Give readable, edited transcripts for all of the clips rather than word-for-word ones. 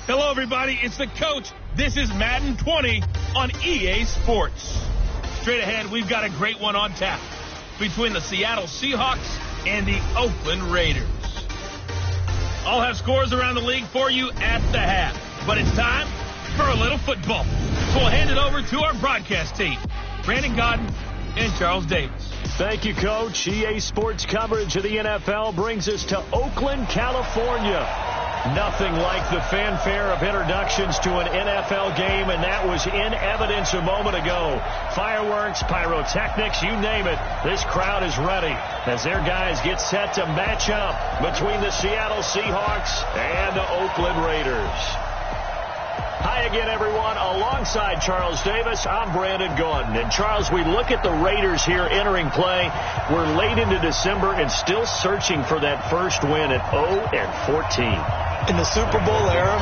Hello, everybody. It's the coach. This is Madden 20 on EA Sports. Straight ahead, we've got a great one on tap between the Seattle Seahawks and the Oakland Raiders. I'll have scores around the league for you at the half. But it's time for a little football. So we'll hand it over to our broadcast team, Brandon Godden and Charles Davis. Thank you, Coach. EA Sports coverage of the NFL brings us to Oakland, California. Nothing like the fanfare of introductions to an NFL game, and that was in evidence a moment ago. Fireworks, pyrotechnics, you name it. This crowd is ready as their guys get set to match up between the Seattle Seahawks and the Oakland Raiders. Hi again, everyone. Alongside Charles Davis, I'm Brandon Godden. And, Charles, we look at the Raiders here entering play. We're late into December and still searching for that first win at 0-14. In the Super Bowl era,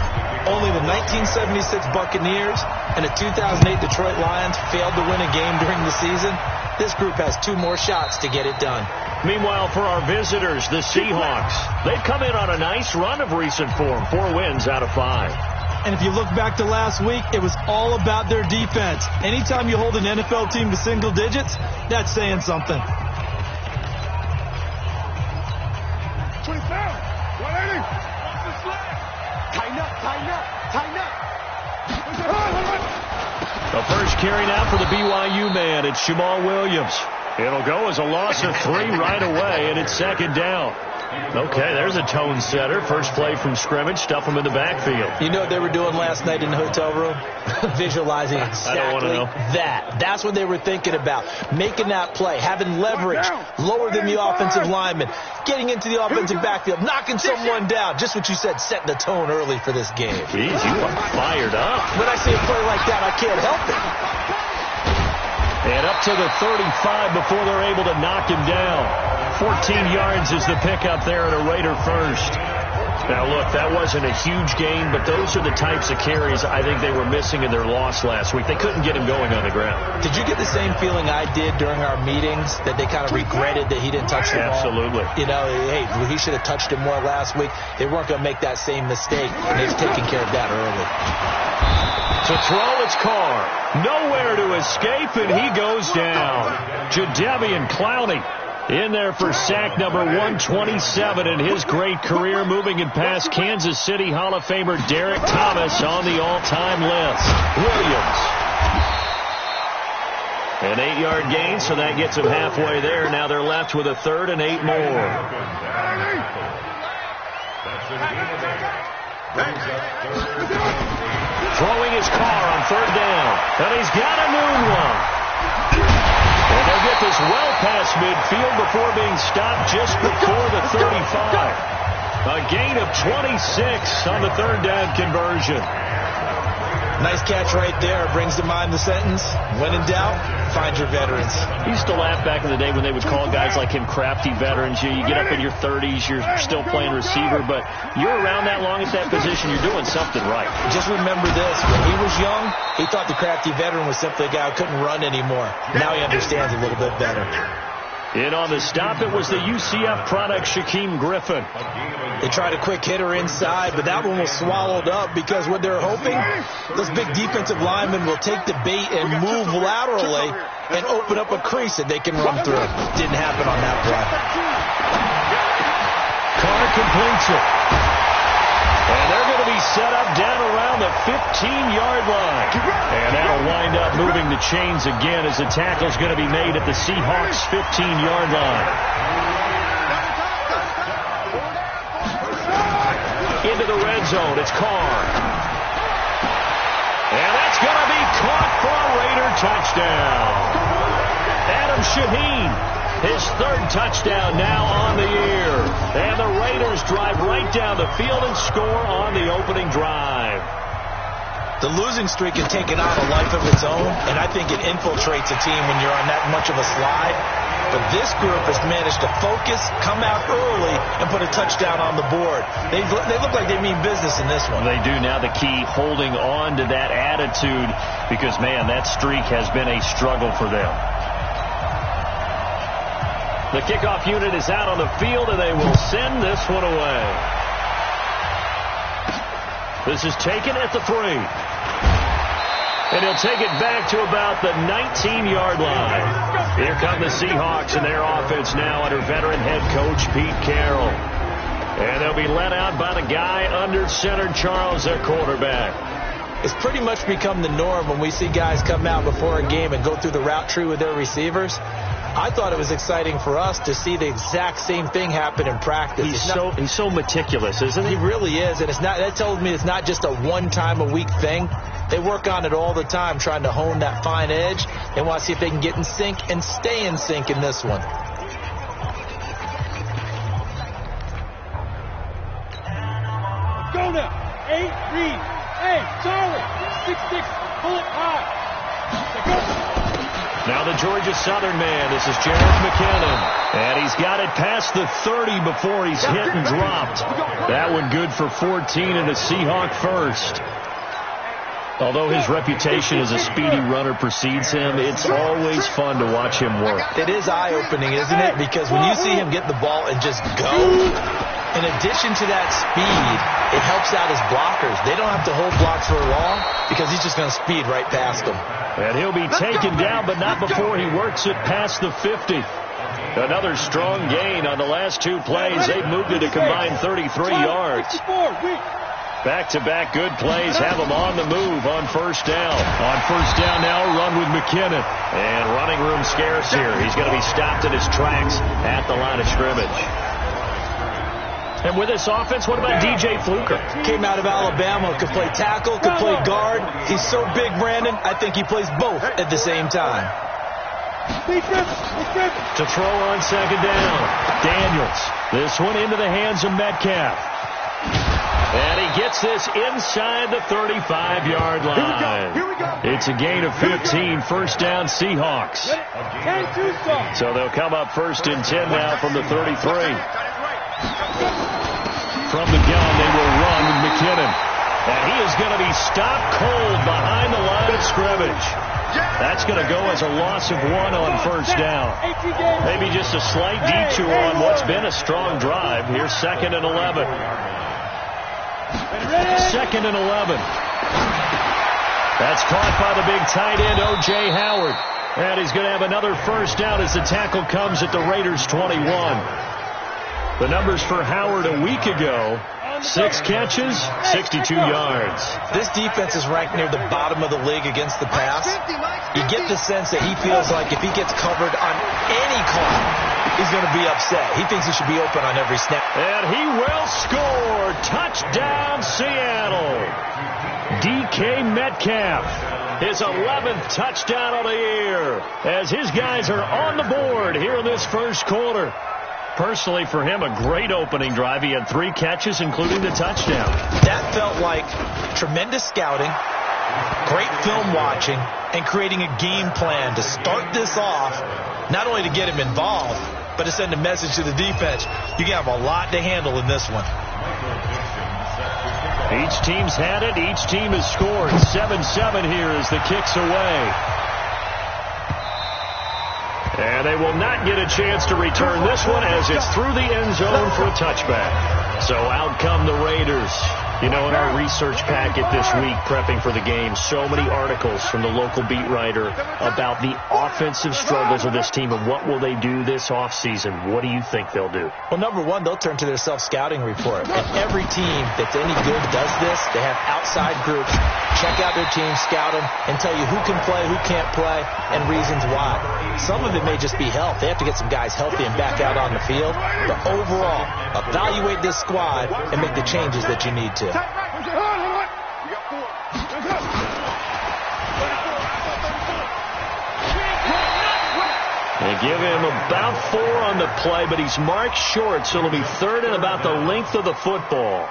only the 1976 Buccaneers and the 2008 Detroit Lions failed to win a game during the season. This group has 2 more shots to get it done. Meanwhile, for our visitors, the Seahawks, they've come in on a nice run of recent form, 4 wins out of 5. And if you look back to last week, it was all about their defense. Anytime you hold an NFL team to single digits, that's saying something. 25, 180. Tighten up. The first carry now for the BYU man. It's Jamal Williams. It'll go as a loss of 3 right away, and it's second down. Okay, there's a tone setter. First play from scrimmage. Stuff them in the backfield. You know what they were doing last night in the hotel room? Visualizing exactly that. That's what they were thinking about. Making that play, having leverage, lower than the offensive lineman, getting into the offensive backfield, knocking someone down. Just what you said, setting the tone early for this game. Jeez, you are fired up. When I see a play like that, I can't help it. And up to the 35 before they're able to knock him down. 14 yards is the pickup there at a Raider first. Now, look, that wasn't a huge gain, but those are the types of carries I think they were missing in their loss last week. They couldn't get him going on the ground. Did you get the same feeling I did during our meetings, that they kind of regretted that he didn't touch the ball? Absolutely. You know, hey, he should have touched him more last week. They weren't going to make that same mistake, and they've taken care of that early. To throw, it's Carr. Nowhere to escape, and he goes down. Jadeveon Clowney in there for sack number 127 in his great career, moving it past Kansas City Hall of Famer Derek Thomas on the all-time list. Williams. An 8-yard gain, so that gets him halfway there. Now they're left with a 3rd and 8 more. Throwing his Carr on 3rd down. And he's got a noon one. And they'll get this well past midfield before being stopped just before the 35. A gain of 26 on the 3rd down conversion. Nice catch right there. Brings to mind the sentence, when in doubt, find your veterans. I used to laugh back in the day when they would call guys like him crafty veterans. You get up in your 30s, you're still playing receiver, but you're around that long at that position, you're doing something right. Just remember this. When he was young, he thought the crafty veteran was simply a guy who couldn't run anymore. Now he understands a little bit better. In on the stop, it was the UCF product, Shaquem Griffin. They tried a quick hitter inside, but that one was swallowed up because what they're hoping, those big defensive linemen will take the bait and move laterally and open up a crease that they can run through. Didn't happen on that play. Carr completes it. And they're going to be set up down around the 15-yard line. And that'll wind up moving the chains again as the tackle's going to be made at the Seahawks' 15-yard line. Into the red zone, it's Carr. And that's going to be caught for a Raider touchdown. Adam Shaheen, his 3rd touchdown now on the year. And the Raiders drive right down the field and score on the opening drive. The losing streak has taken on a life of its own, and I think it infiltrates a team when you're on that much of a slide. But this group has managed to focus, come out early, and put a touchdown on the board. They look like they mean business in this one. They do. Now the key, holding on to that attitude, because, man, that streak has been a struggle for them. The kickoff unit is out on the field, and they will send this one away. This is taken at the 3. And he'll take it back to about the 19-yard line. Here come the Seahawks and their offense now under veteran head coach Pete Carroll. And they'll be led out by the guy under center, Charles, their quarterback. It's pretty much become the norm when we see guys come out before a game and go through the route tree with their receivers. I thought it was exciting for us to see the exact same thing happen in practice. He's so meticulous, isn't he? He really is, and that tells me it's not just a one-time-a-week thing. They work on it all the time, trying to hone that fine edge. They want to see if they can get in sync and stay in sync in this one. Go now. 8, read. Hey, Charlie. 6-6. Pull it high. Now the Georgia Southern man. This is Jarrett McKinnon. And he's got it past the 30 before he's hit and dropped. That one good for 14 and a Seahawk first. Although his reputation as a speedy runner precedes him, it's always fun to watch him work. It is eye-opening, isn't it? Because when you see him get the ball and just go, in addition to that speed, it helps out his blockers. They don't have to hold blocks for long because he's just going to speed right past them. And he'll be taken down, but not before he works it past the 50. Another strong gain on the last 2 plays. They've moved it a combined 33 yards. Back-to-back good plays have him on the move on first down. On first down now, run with McKinnon. And running room scarce here. He's going to be stopped in his tracks at the line of scrimmage. And with this offense, what about DJ Fluker? Came out of Alabama, could play tackle, could play guard. He's so big, Brandon, I think he plays both at the same time. To throw on second down, Daniels. This one into the hands of Metcalf. And he gets this inside the 35-yard line. Here we go. It's a gain of 15, first down Seahawks. So they'll come up first and 10 now from the 33. From the gun, they will run with McKinnon. And he is going to be stopped cold behind the line of scrimmage. That's going to go as a loss of 1 on first down. Maybe just a slight detour on what's been a strong drive. Here's 2nd and 11. 2nd and 11. That's caught by the big tight end, O.J. Howard. And he's going to have another first down as the tackle comes at the Raiders' 21. The numbers for Howard a week ago, 6 catches, 62 yards. This defense is ranked near the bottom of the league against the pass. You get the sense that he feels like if he gets covered on any call, he's going to be upset. He thinks he should be open on every snap. And he will score. Touchdown, Seattle. DK Metcalf. His 11th touchdown of the year as his guys are on the board here in this first quarter. Personally, for him, a great opening drive. He had 3 catches, including the touchdown. That felt like tremendous scouting, great film watching, and creating a game plan to start this off, not only to get him involved, but to send a message to the defense. You have a lot to handle in this one. Each team's had it. Each team has scored. 7-7 here as the kick's away. And they will not get a chance to return this one as it's through the end zone for a touchback. So out come the Raiders. You know, in our research packet this week, prepping for the game, so many articles from the local beat writer about the offensive struggles of this team and what will they do this offseason. What do you think they'll do? Well, number one, they'll turn to their self-scouting report. And every team that's any good does this. They have outside groups, check out their team, scout them, and tell you who can play, who can't play, and reasons why. Some of it may just be health. They have to get some guys healthy and back out on the field. But overall, evaluate this squad and make the changes that you need to. They give him about 4 on the play, but he's marked short, so it'll be 3rd and about the length of the football.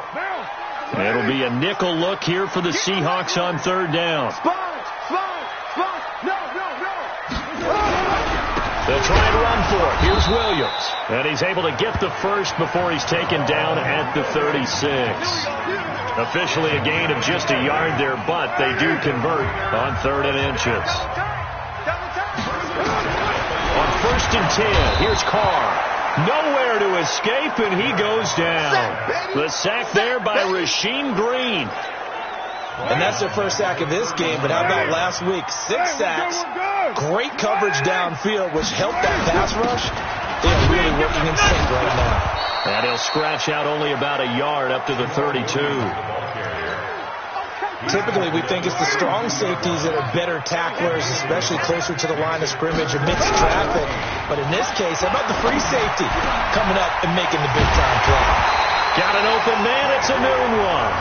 It'll be a nickel look here for the Seahawks on 3rd down. They'll try and run for it. Here's Williams. And he's able to get the first before he's taken down at the 36. Officially a gain of just a yard there, but they do convert on 3rd and inches. On 1st and 10, here's Carr. Nowhere to escape, and he goes down. The sack there by Rasheem Green. And that's their first sack of this game, but how about last week? 6 sacks, great coverage downfield, which helped that pass rush. They are really working in sync right now. And he'll scratch out only about a yard up to the 32. Typically, we think it's the strong safeties that are better tacklers, especially closer to the line of scrimmage amidst traffic. But in this case, how about the free safety coming up and making the big-time play? Got an open man. It's a noon one.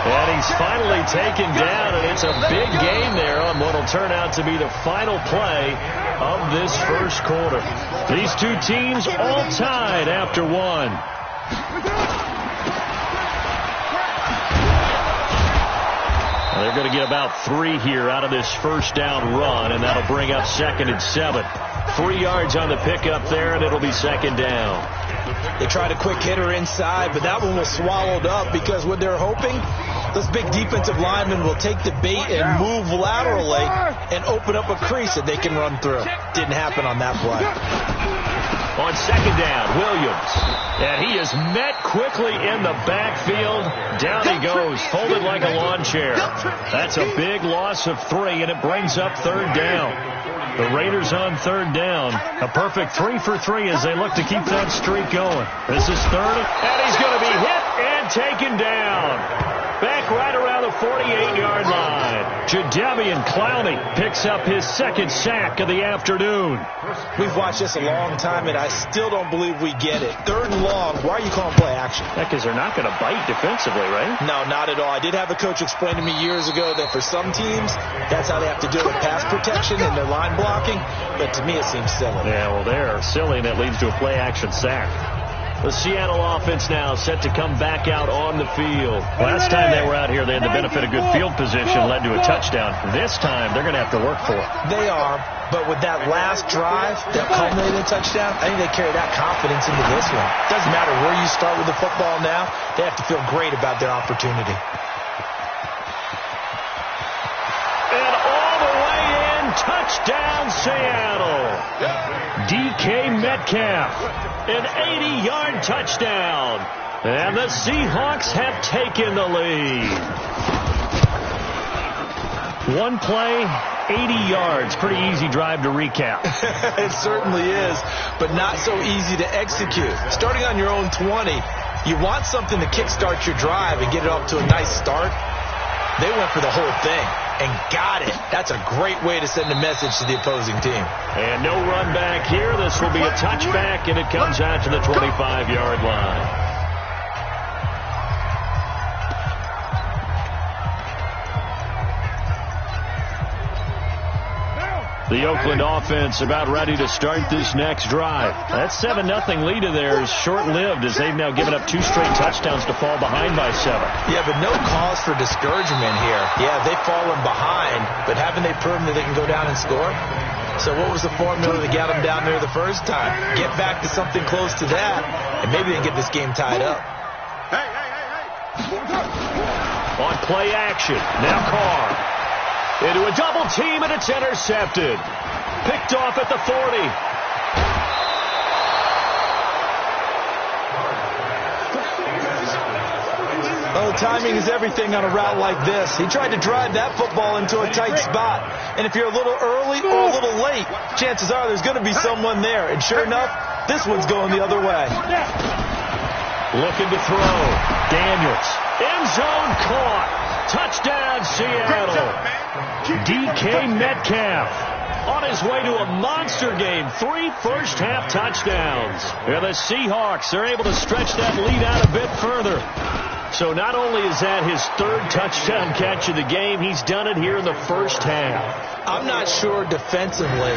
And he's finally taken down, and it's a big game there on what will turn out to be the final play of this first quarter. These two teams all tied after one. They're going to get about 3 here out of this first down run, and that'll bring up 2nd and 7. 3 yards on the pickup there, and it'll be 2nd down. They tried a quick hitter inside, but that one was swallowed up because what they're hoping, those big defensive linemen will take the bait and move laterally and open up a crease that they can run through. Didn't happen on that play. On 2nd down, Williams. And he is met quickly in the backfield. Down he goes, folded like a lawn chair. That's a big loss of 3, and it brings up 3rd down. The Raiders on 3rd down. A perfect 3 for 3 as they look to keep that streak going. This is 3rd, and he's going to be hit and taken down. Back right around the 48-yard line. Jadeveon Clowney picks up his 2nd sack of the afternoon. We've watched this a long time, and I still don't believe we get it. 3rd and long, why are you calling play action? Because they're not going to bite defensively, right? No, not at all. I did have a coach explain to me years ago that for some teams, that's how they have to do it with pass protection and their line blocking. But to me, it seems silly. Yeah, well, they're silly, and it leads to a play action sack. The Seattle offense now set to come back out on the field. Last time they were out here, they had the benefit of good field position, led to a touchdown. This time, they're going to have to work for it. They are, but with that last drive that culminated in a touchdown, I think they carry that confidence into this one. Doesn't matter where you start with the football now, they have to feel great about their opportunity. And all the way in, touchdown Seattle. DK Metcalf, an 80-yard touchdown. And the Seahawks have taken the lead. One play, 80 yards. Pretty easy drive to recap. It certainly is, but not so easy to execute. Starting on your own 20, you want something to kickstart your drive and get it off to a nice start. They went for the whole thing and got it. That's a great way to send a message to the opposing team. And no run back here. This will be a touchback, and it comes out to the 25-yard line. The Oakland offense about ready to start this next drive. That 7-0 lead of theirs short-lived as they've now given up 2 straight touchdowns to fall behind by 7. Yeah, but no cause for discouragement here. Yeah, they've fallen behind, but haven't they proven that they can go down and score? So what was the formula that got them down there the first time? Get back to something close to that, and maybe they can get this game tied up. On play action, now Carr. Into a double team, and it's intercepted. Picked off at the 40. Oh, timing is everything on a route like this. He tried to drive that football into a tight spot. And if you're a little early or a little late, chances are there's going to be someone there. And sure enough, this one's going the other way. Looking to throw. Daniels. End zone caught. Touchdown, Seattle. DK Metcalf on his way to a monster game. 3 first-half touchdowns. And the Seahawks are able to stretch that lead out a bit further. So not only is that his 3rd touchdown catch of the game, he's done it here in the first half. I'm not sure defensively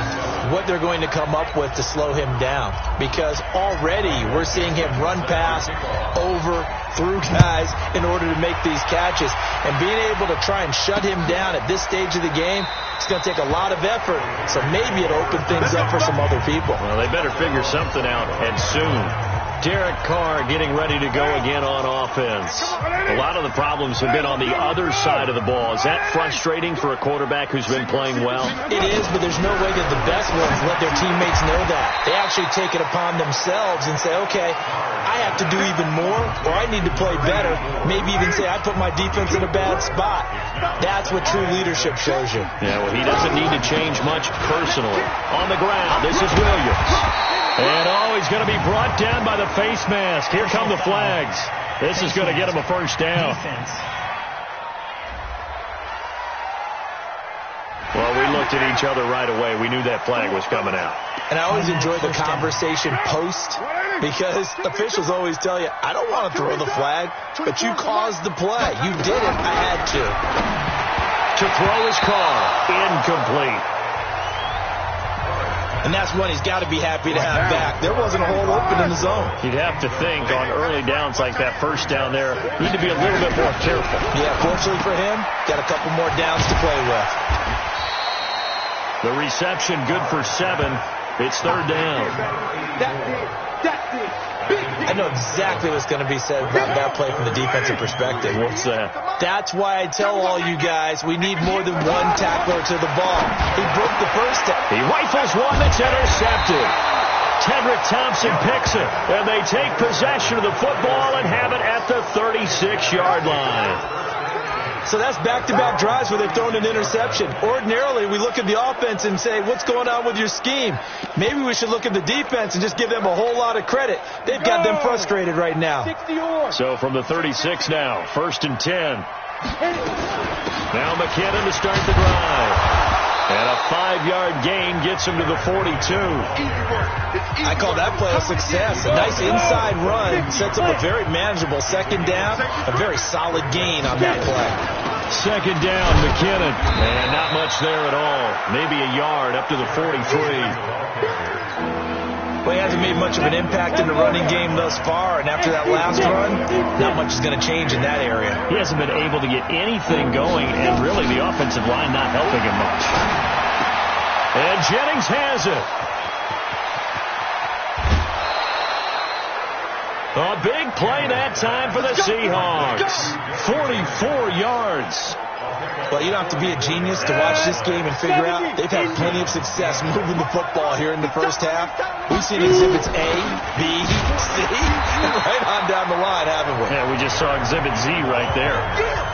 what they're going to come up with to slow him down, because already we're seeing him run past, over, through guys in order to make these catches. And being able to try and shut him down at this stage of the game, it's going to take a lot of effort. So maybe it'll open things up for some other people. Well, they better figure something out, and soon. Derek Carr getting ready to go again on offense. A lot of the problems have been on the other side of the ball. Is that frustrating for a quarterback who's been playing well? It is, but there's no way that the best ones let their teammates know that. They actually take it upon themselves and say, okay, I have to do even more, or I need to play better. Maybe even say, I put my defense in a bad spot. That's what true leadership shows you. Yeah, well, he doesn't need to change much personally. On the ground, this is Williams. And, he's going to be brought down by the face mask. Here come the flags. This is going to get him a first down. Well, we looked at each other right away. We knew that flag was coming out. And I always enjoy the conversation post, because officials always tell you, I don't want to throw the flag, but you caused the play. You did it. I had to. To throw his car. Incomplete. And that's one he's got to be happy to have back. There wasn't a hole open in the zone. You'd have to think on early downs like that first down there, you need to be a little bit more careful. Yeah, fortunately for him, got a couple more downs to play with. The reception good for 7. It's third down. I know exactly what's going to be said about that play from the defensive perspective. What's that? That's why I tell all you guys we need more than one tackler to the ball. He broke the first tackle. He rifles one that's intercepted. Tedrick Thompson picks it, and they take possession of the football and have it at the 36-yard line. So that's back-to-back drives where they've thrown an interception. Ordinarily, we look at the offense and say, what's going on with your scheme? Maybe we should look at the defense and just give them a whole lot of credit. They've got them frustrated right now. So from the 36 now, 1st and 10. Now McKinnon to start the drive. And a 5-yard gain gets him to the 42. I call that play a success. A nice inside run sets up a very manageable second down. A very solid gain on that play. Second down, McKinnon. And not much there at all. Maybe a yard up to the 43. Well, he hasn't made much of an impact in the running game thus far, and after that last run, not much is going to change in that area. He hasn't been able to get anything going, and really the offensive line not helping him much. And Jennings has it. A big play that time for the Seahawks. 44 yards. Well, you don't have to be a genius to watch this game and figure out they've had plenty of success moving the football here in the first half. We've seen exhibits A, B, C, and right on down the line, haven't we? Yeah, we just saw exhibit Z right there.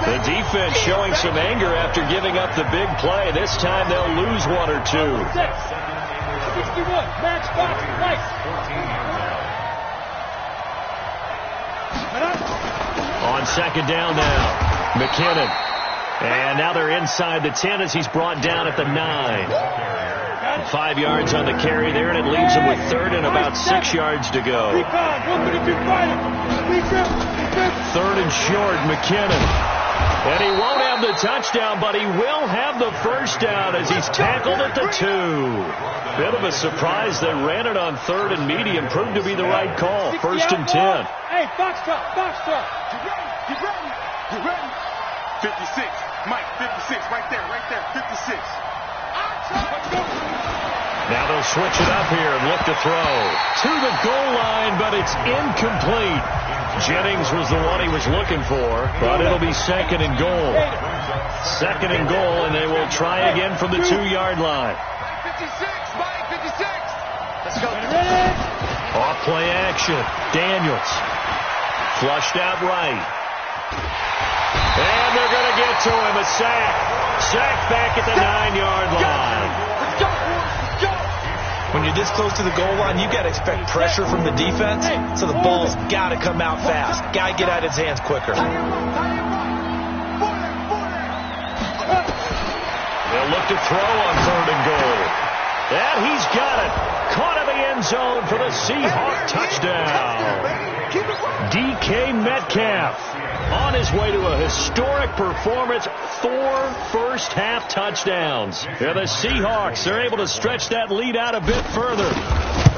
The defense showing some anger after giving up the big play. This time they'll lose 1 or 2. 61, match box, right. On second down now, McKinnon. And now they're inside the 10 as he's brought down at the 9. 5 yards on the carry there, and it leaves him with 3rd and about 6 yards to go. 3rd and short, McKinnon. And he won't have the touchdown, but he will have the first down as he's tackled at the 2. Bit of a surprise. They ran it on 3rd and medium. Proved to be the right call. 1st and 10. Hey, box top, box top. Get ready, get ready. 56, Mike, 56, right there, 56. Now they'll switch it up here and look to throw. To the goal line, but it's incomplete. Jennings was the one he was looking for, but it'll be 2nd and goal. 2nd and goal, and they will try again from the 2-yard line. 56, Mike, 56. Let's go. Off play action. Daniels. Flushed out right. And they're going to get to him. A sack. Sack back at the 9-yard line. When you're this close to the goal line, you got to expect pressure from the defense, so the ball's got to come out fast. Got to get out of his hands quicker. They'll look to throw on 3rd and goal. And he's got it. Caught in the end zone for the Seahawk touchdown. DK Metcalf on his way to a historic performance. 4 first-half touchdowns. And the Seahawks, they're able to stretch that lead out a bit further.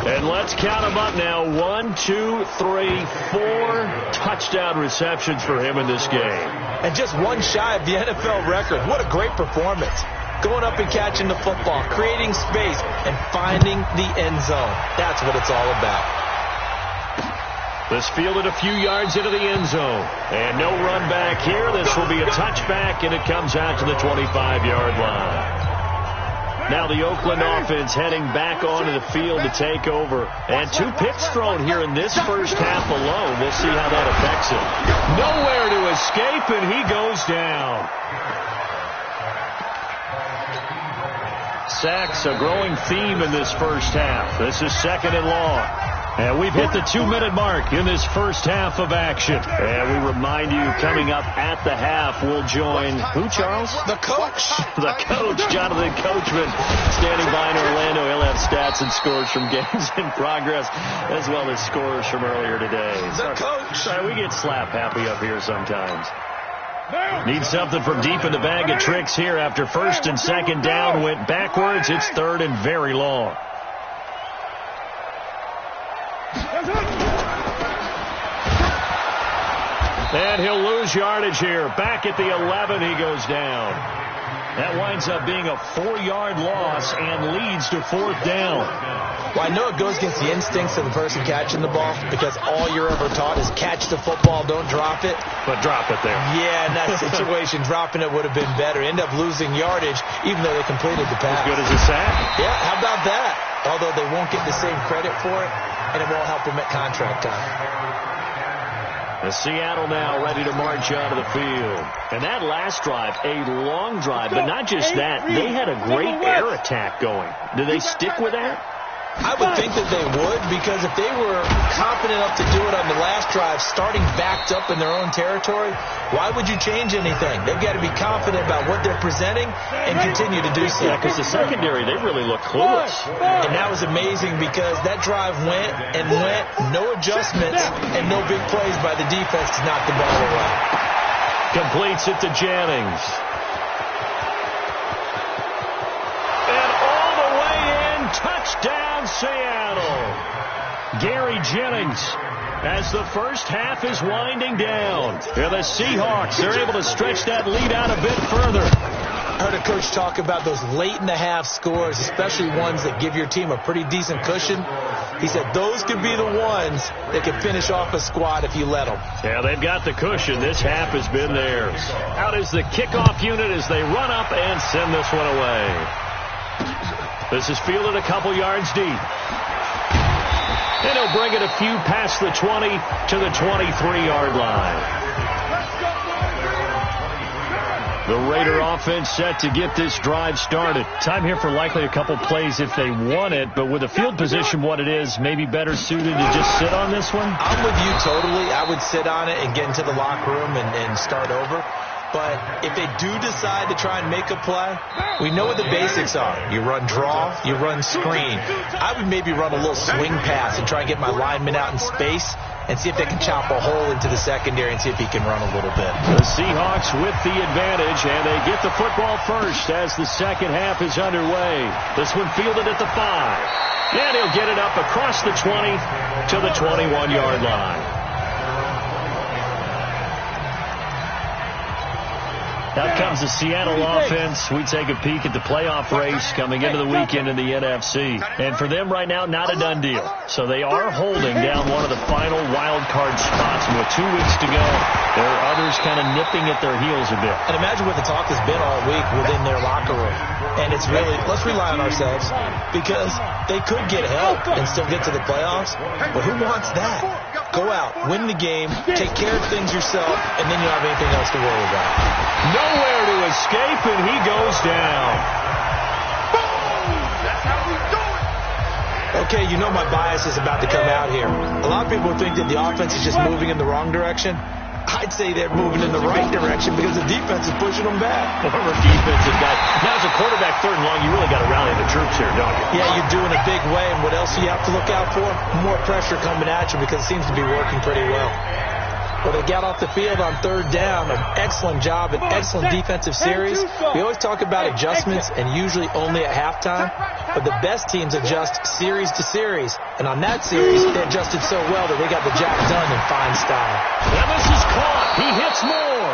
And let's count them up now. 1, 2, 3, 4 touchdown receptions for him in this game. And just one shy of the NFL record. What a great performance. Going up and catching the football, creating space, and finding the end zone. That's what it's all about. This fielded a few yards into the end zone. And no run back here. This will be a touchback, and it comes out to the 25-yard line. Now the Oakland offense heading back onto the field to take over. And 2 picks thrown here in this first half alone. We'll see how that affects him. Nowhere to escape, and he goes down. Sacks, a growing theme in this first half. This is 2nd and long. And we've hit the 2-minute mark in this first half of action. And we remind you, coming up at the half, we'll join who, Charles? The coach. The coach, Jonathan Coachman, standing by in Orlando. He'll have stats and scores from games in progress, as well as scores from earlier today. The coach. Sorry, we get slap happy up here sometimes. Need something from deep in the bag of tricks here after 1st and 2nd down. Went backwards. It's 3rd and very long. And he'll lose yardage here. Back at the 11, he goes down. That winds up being a 4-yard loss and leads to 4th down. Well, I know it goes against the instincts of the person catching the ball because all you're ever taught is catch the football, don't drop it. But drop it there. Yeah, in that situation, dropping it would have been better. End up losing yardage even though they completed the pass. As good as a sack. Yeah, how about that? Although they won't get the same credit for it, and it won't help them at contract time. The Seattle now ready to march out of the field. And that last drive, a long drive, but not just that. They had a great air attack going. Do they stick with that? I would think that they would, because if they were confident enough to do it on the last drive, starting backed up in their own territory, why would you change anything? They've got to be confident about what they're presenting and continue to do so. Yeah, because the secondary, they really look clueless. And that was amazing because that drive went, no adjustments, and no big plays by the defense to knock the ball away. Completes it to Jennings. Touchdown, Seattle. Gary Jennings, as the first half is winding down. Here the Seahawks, they're able to stretch that lead out a bit further. I heard a coach talk about those late-in-the-half scores, especially ones that give your team a pretty decent cushion. He said those could be the ones that could finish off a squad if you let them. Yeah, they've got the cushion. This half has been theirs. Out is the kickoff unit as they run up and send this one away. This is fielded a couple yards deep. And he'll bring it a few past the 20 to the 23-yard line. The Raider offense set to get this drive started. Time here for likely a couple plays if they want it, but with the field position what it is, maybe better suited to just sit on this one? I'm with you totally. I would sit on it and get into the locker room and start over. But if they do decide to try and make a play, we know what the basics are. You run draw, you run screen. I would maybe run a little swing pass and try and get my lineman out in space and see if they can chop a hole into the secondary and see if he can run a little bit. The Seahawks with the advantage, and they get the football first as the second half is underway. This one fielded at the 5. And he'll get it up across the 20 to the 21-yard line. Out comes the Seattle offense. We take a peek at the playoff race coming into the weekend in the NFC. And for them right now, not a done deal. So they are holding down one of the final wild card spots. And with 2 weeks to go, there are others kind of nipping at their heels a bit. And imagine what the talk has been all week within their locker room. And it's really, let's rely on ourselves because they could get help and still get to the playoffs. But who wants that? Go out, win the game, take care of things yourself, and then you don't have anything else to worry about. Nowhere to escape, and he goes down. Boom! That's how we do it. Okay, you know my bias is about to come out here. A lot of people think that the offense is just moving in the wrong direction. I'd say they're moving in the right direction because the defense is pushing them back. Former defensive guy. Now, as a quarterback, 3rd and long, you really got to rally the troops here, don't you? Yeah, you're doing a big way, and what else do you have to look out for? More pressure coming at you because it seems to be working pretty well. Well, they got off the field on 3rd down. An excellent job, an excellent defensive series. We always talk about adjustments, and usually only at halftime. But the best teams adjust series to series. And on that series, they adjusted so well that they got the job done in fine style. And this is caught. He hits more.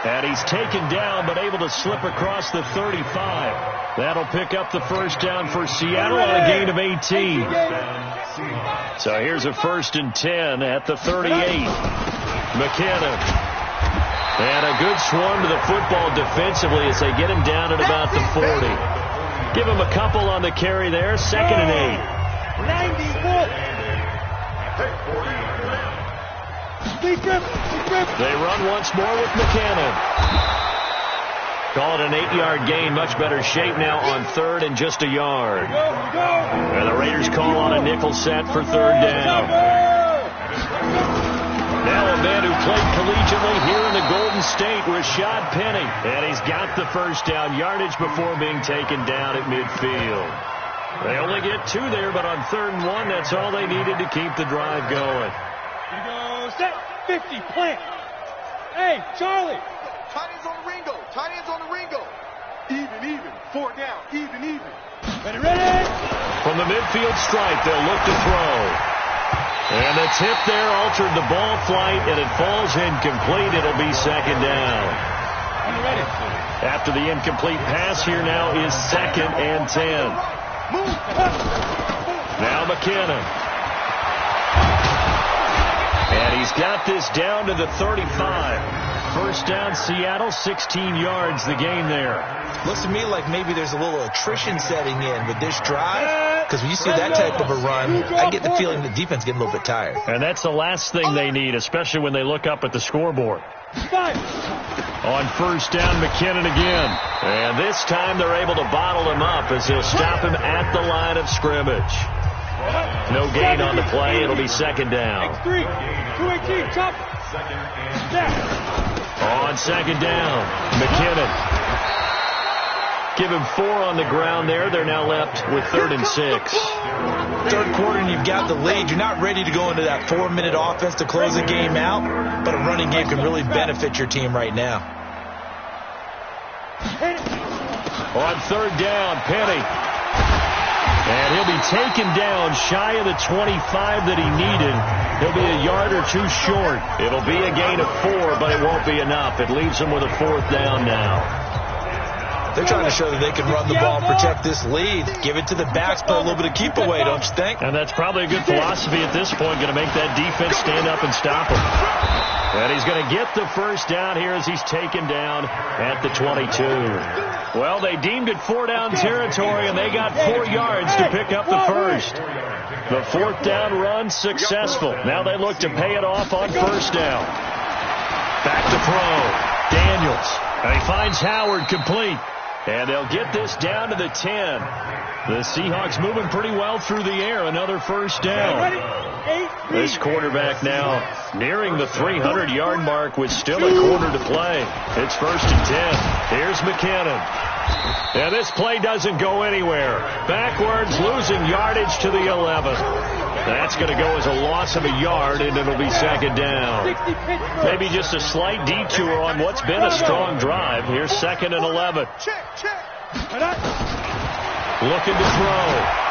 And he's taken down, but able to slip across the 35. That'll pick up the first down for Seattle on a gain of 18. So here's a 1st and 10 at the 38. McKinnon. And a good swarm to the football defensively as they get him down at about the 40. Give him a couple on the carry there. 2nd and 8. They run once more with McKinnon. Call it an 8-yard gain. Much better shape now on 3rd and just a yard. And the Raiders call on a nickel set for 3rd down. Now a man who played collegiately here in the Golden State, Rashad Penny. And he's got the first down yardage before being taken down at midfield. They only get 2 there, but on 3rd and 1, that's all they needed to keep the drive going. Here goes set. 50, plant. Hey, Charlie. Tight ends on the Ringo. Tight ends on the Ringo. Even. 4 down. Even. Ready. From the midfield stripe, they'll look to throw. And the tip there altered the ball flight, and it falls incomplete. It'll be 2nd down. Ready. After the incomplete pass here now is 2nd and 10. Now McKinnon. And he's got this down to the 35. First down, Seattle, 16 yards, the gain there. Looks to me like maybe there's a little attrition setting in with this drive, because when you see that type of a run, I get the feeling the defense getting a little bit tired. And that's the last thing they need, especially when they look up at the scoreboard. On first down, McKinnon again. And this time they're able to bottle him up as they'll stop him at the line of scrimmage. No gain on the play. It'll be 2nd down. 218, chop. On 2nd down, McKinnon. Give him 4 on the ground there. They're now left with 3rd and 6. 3rd quarter and you've got the lead. You're not ready to go into that 4-minute offense to close the game out, but a running game can really benefit your team right now. On 3rd down, Penny. And he'll be taken down shy of the 25 that he needed. He'll be a yard or 2 short. It'll be a gain of 4, but it won't be enough. It leaves him with a 4th down now. They're trying to show that they can run the ball and protect this lead. Give it to the backs, play a little bit of keep away, don't you think? And that's probably a good philosophy at this point, going to make that defense stand up and stop him. And he's going to get the first down here as he's taken down at the 22. Well, they deemed it 4-down territory, and they got 4 yards to pick up the first. The 4th down run successful. Now they look to pay it off on first down. Back to throw. Daniels. And he finds Howard complete. And they'll get this down to the 10. The Seahawks moving pretty well through the air. Another first down. This quarterback now nearing the 300-yard mark with still a quarter to play. It's 1st and 10. Here's McKinnon. And this play doesn't go anywhere. Backwards, losing yardage to the 11. That's going to go as a loss of a yard, and it'll be 2nd down. Maybe just a slight detour on what's been a strong drive. Here's 2nd and 11. Looking to throw.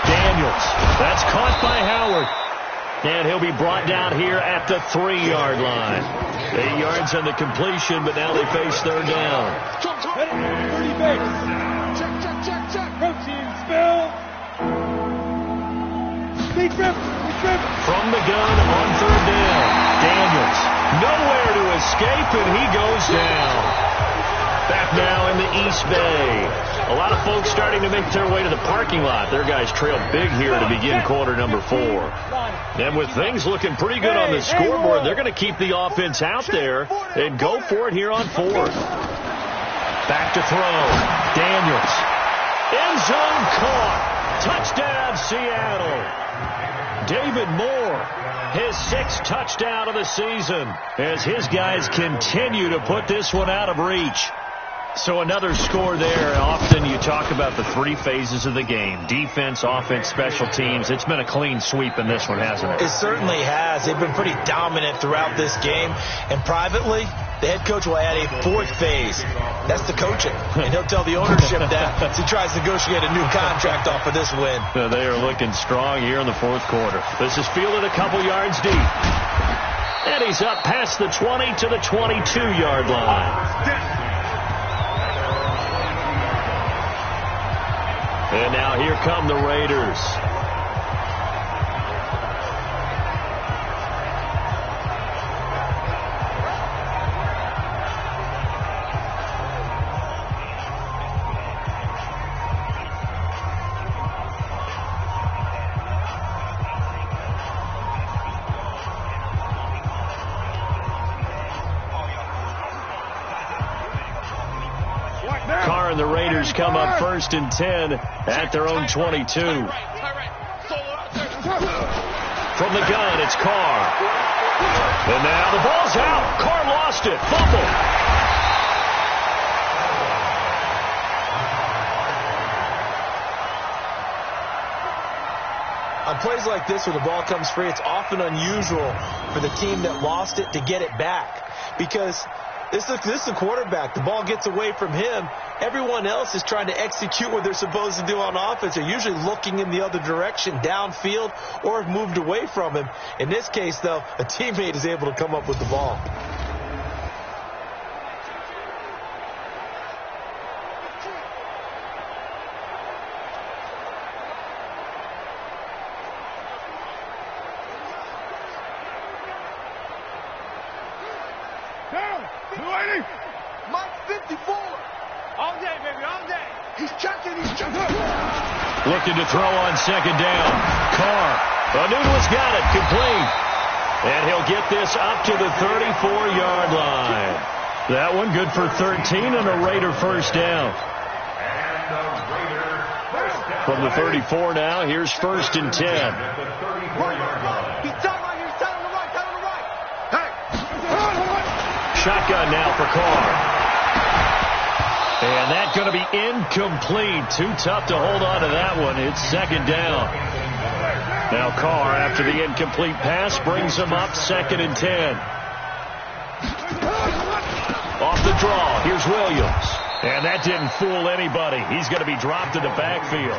Daniels. That's caught by Howard. And he'll be brought down here at the 3-yard line. 8 yards on the completion, but now they face 3rd down. 30 base. Check. Protein spill. Big rip. From the gun on 3rd down. Daniels. Nowhere to escape, and he goes down. Back now in the East Bay. A lot of folks starting to make their way to the parking lot. Their guys trail big here to begin quarter number 4. And with things looking pretty good on the scoreboard, they're going to keep the offense out there and go for it here on 4th. Back to throw. Daniels. End zone caught. Touchdown, Seattle. David Moore, his 6th touchdown of the season, as his guys continue to put this one out of reach. So another score there. Often you talk about the 3 phases of the game: defense, offense, special teams. It's been a clean sweep in this one, hasn't it? It certainly has. They've been pretty dominant throughout this game. And privately, the head coach will add a 4th phase. That's the coaching. And he'll tell the ownership that as he tries to negotiate a new contract off of this win. They are looking strong here in the 4th quarter. This is fielded a couple yards deep. And he's up past the 20 to the 22-yard line. And now here come the Raiders. And the Raiders come up 1st and 10 at their own 22. From the gun, it's Carr. And now the ball's out. Carr lost it. Fumble. On plays like this where the ball comes free, it's often unusual for the team that lost it to get it back. Because this is the quarterback. The ball gets away from him. Everyone else is trying to execute what they're supposed to do on offense. They're usually looking in the other direction, downfield, or have moved away from him. In this case, though, a teammate is able to come up with the ball. Mike 54. All day, baby, all day. He's checking. Looking to throw on 2nd down. Carr. Anunu's got it. Complete. And he'll get this up to the 34-yard line. That one good for 13 and a Raider 1st down. From the 34 now, here's 1st and 10. He's down right here. He's down on the right. Hey. Shotgun now for Carr. And that's going to be incomplete. Too tough to hold on to that one. It's 2nd down. Now Carr, after the incomplete pass, brings him up 2nd and 10. Off the draw, here's Williams. And that didn't fool anybody. He's going to be dropped in the backfield.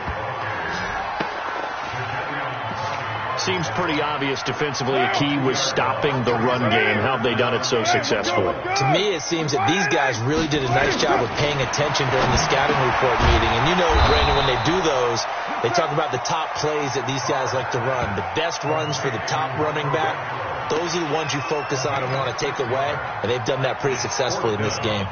Seems pretty obvious defensively a key was stopping the run game. How have they done it so successfully? To me, it seems that these guys really did a nice job of paying attention during the scouting report meeting. And you know, Brandon, when they do those, they talk about the top plays that these guys like to run. The best runs for the top running back, those are the ones you focus on and want to take away. And they've done that pretty successfully in this game.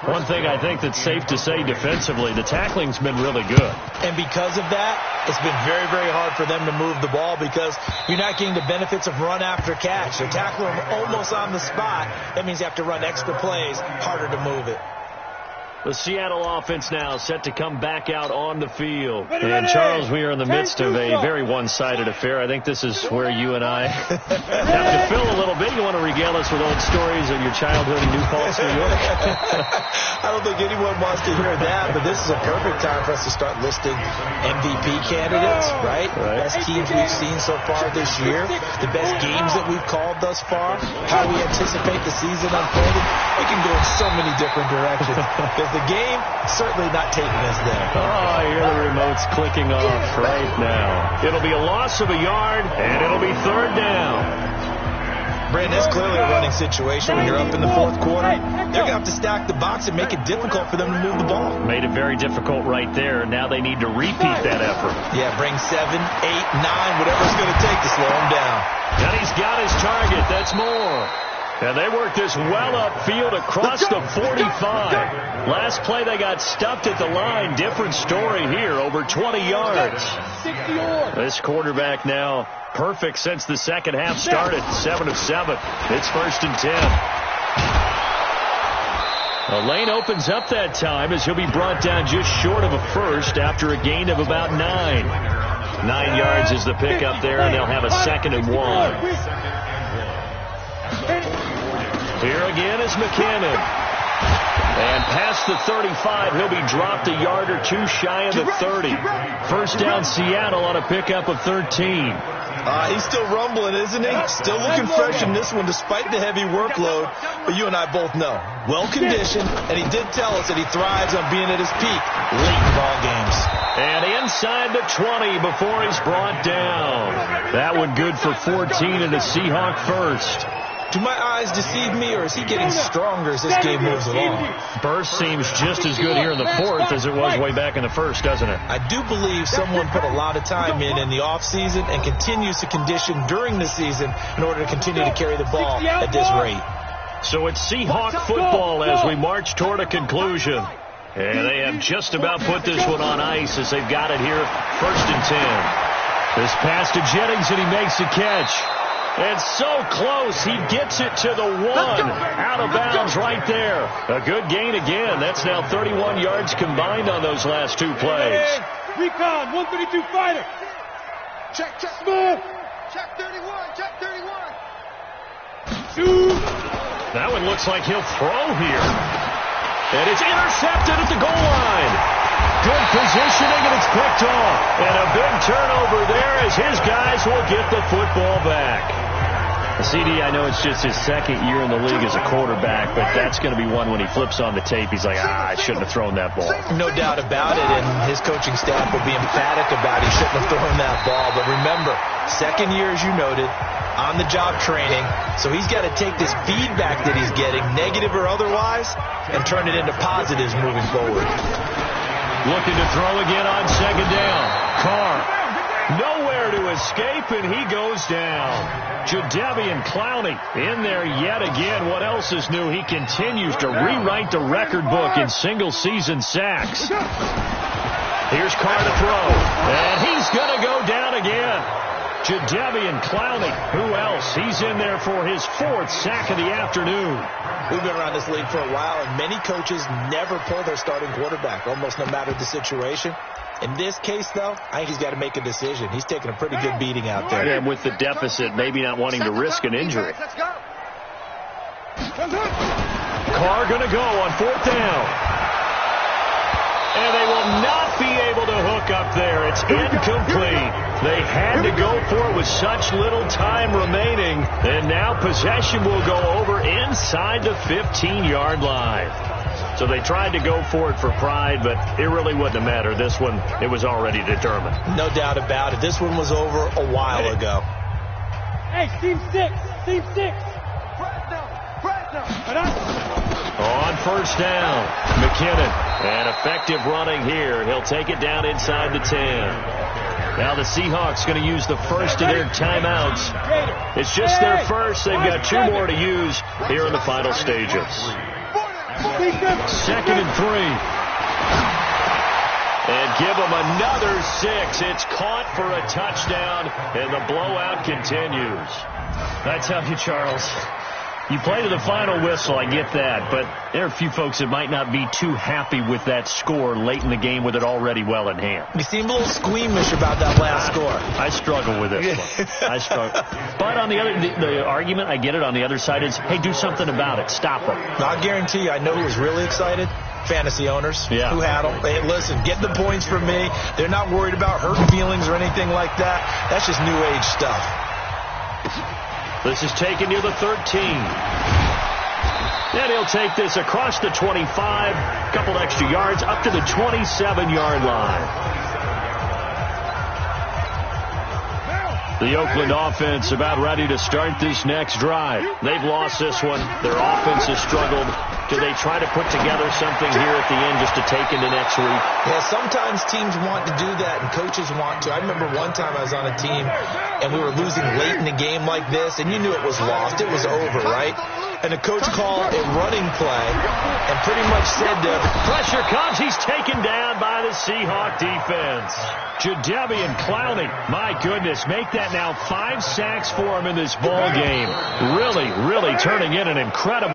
One thing I think that's safe to say defensively, the tackling's been really good. And because of that, it's been very, very hard for them to move the ball because you're not getting the benefits of run after catch. They're tackling them almost on the spot. That means you have to run extra plays, harder to move it. The Seattle offense now set to come back out on the field. And, Charles, we are in the midst of a very one-sided affair. I think this is where you and I have to fill a little bit. You want to regale us with old stories of your childhood in New Paltz, New York? I don't think anyone wants to hear that, but this is a perfect time for us to start listing MVP candidates, right? Best teams we've seen so far this year, the best games that we've called thus far, how we anticipate the season unfolding. We can go in so many different directions. The game certainly not taking us there. Oh, I hear the remotes clicking off right now. It'll be a loss of a yard, and it'll be 3rd down. Brandon, it's clearly a running situation when you're up in the 4th quarter. They're going to have to stack the box and make it difficult for them to move the ball. Made it very difficult right there. Now they need to repeat that effort. Yeah, bring 7, 8, 9, whatever it's going to take to slow them down. And he's got his target. That's more. And they work this well upfield across the 45. Last play they got stuffed at the line. Different story here, over 20 yards. This quarterback now perfect since the second half started. 7 of 7. It's 1st and 10. A lane opens up that time as he'll be brought down just short of a first after a gain of about 9. 9 yards is the pickup there, and they'll have a 2nd and 1. Here again is McKinnon. And past the 35, he'll be dropped a yard or two shy of the 30. 1st down Seattle on a pickup of 13. He's still rumbling, isn't he? Still looking fresh in this one despite the heavy workload. But you and I both know, well-conditioned, and he did tell us that he thrives on being at his peak late in ball games. And inside the 20 before he's brought down. That one good for 14 and a Seahawk 1st. Do my eyes deceive me, or is he getting stronger as this game moves along? Burst seems just as good here in the fourth as it was way back in the first, doesn't it? I do believe someone put a lot of time in the offseason and continues to condition during the season in order to continue to carry the ball at this rate. So it's Seahawk football as we march toward a conclusion. And they have just about put this one on ice as they've got it here, 1st and 10. This pass to Jennings, and he makes the catch. And so close, he gets it to the 1. Out of bounds right there. A good gain again. That's now 31 yards combined on those last 2 plays. Recon, 132 fighter. Check. Smooth. Check 31. Check 31. Shoot. That one looks like he'll throw here. And it's intercepted at the goal line. Good positioning, and it's picked off. And a big turnover there as his guys will get the football back. CD, I know it's just his 2nd year in the league as a quarterback, but that's going to be one when he flips on the tape. He's like, I shouldn't have thrown that ball. No doubt about it, and his coaching staff will be emphatic about he shouldn't have thrown that ball. But remember, 2nd year, as you noted, on-the-job training, so he's got to take this feedback that he's getting, negative or otherwise, and turn it into positives moving forward. Looking to throw again on 2nd down. Carr, nowhere to escape, and he goes down. Jadeveon Clowney in there yet again. What else is new? He continues to rewrite the record book in single-season sacks. Here's Carr to throw, and he's going to go down again. Jadeveon Clowney, who else? He's in there for his 4th sack of the afternoon. We've been around this league for a while, and many coaches never pull their starting quarterback, almost no matter the situation. In this case, though, I think he's got to make a decision. He's taking a pretty good beating out there. And with the deficit, maybe not wanting to risk an injury. Carr going to go on 4th down. And they will not be able to hook up there. It's incomplete. They had to go for it with such little time remaining. And now possession will go over inside the 15-yard line. So they tried to go for it for pride, but it really wouldn't have mattered. This one, it was already determined. No doubt about it. This one was over a while ago. Hey, team 6. Team 6. On 1st down, McKinnon. And effective running here. He'll take it down inside the 10. Now the Seahawks going to use the first of their timeouts. It's just their first. They've got 2 more to use here in the final stages. 2nd and 3. And give them another 6. It's caught for a touchdown, and the blowout continues. I tell you, Charles, you play to the final whistle, I get that, but there are a few folks that might not be too happy with that score late in the game with it already well in hand. You seem a little squeamish about that last score. I struggle with this one. I struggle. But on the other, the argument, I get it, on the other side is, hey, do something about it. Stop them. I'll guarantee you, I know who was really excited. Fantasy owners who had them. Hey, listen, get the points from me. They're not worried about hurt feelings or anything like that. That's just new age stuff. This is taken near the 13. And he'll take this across the 25, a couple extra yards, up to the 27-yard line. The Oakland offense about ready to start this next drive. They've lost this one. Their offense has struggled. Do they try to put together something here at the end just to take into next week? Yeah, sometimes teams want to do that and coaches want to. I remember one time I was on a team and we were losing late in the game like this, and you knew it was lost. It was over, right? And the coach called a running play and pretty much said to pressure comes. He's taken down by the Seahawk defense. Jadeveon Clowney, my goodness, make that now 5 sacks for him in this ball game. Really turning in an incredible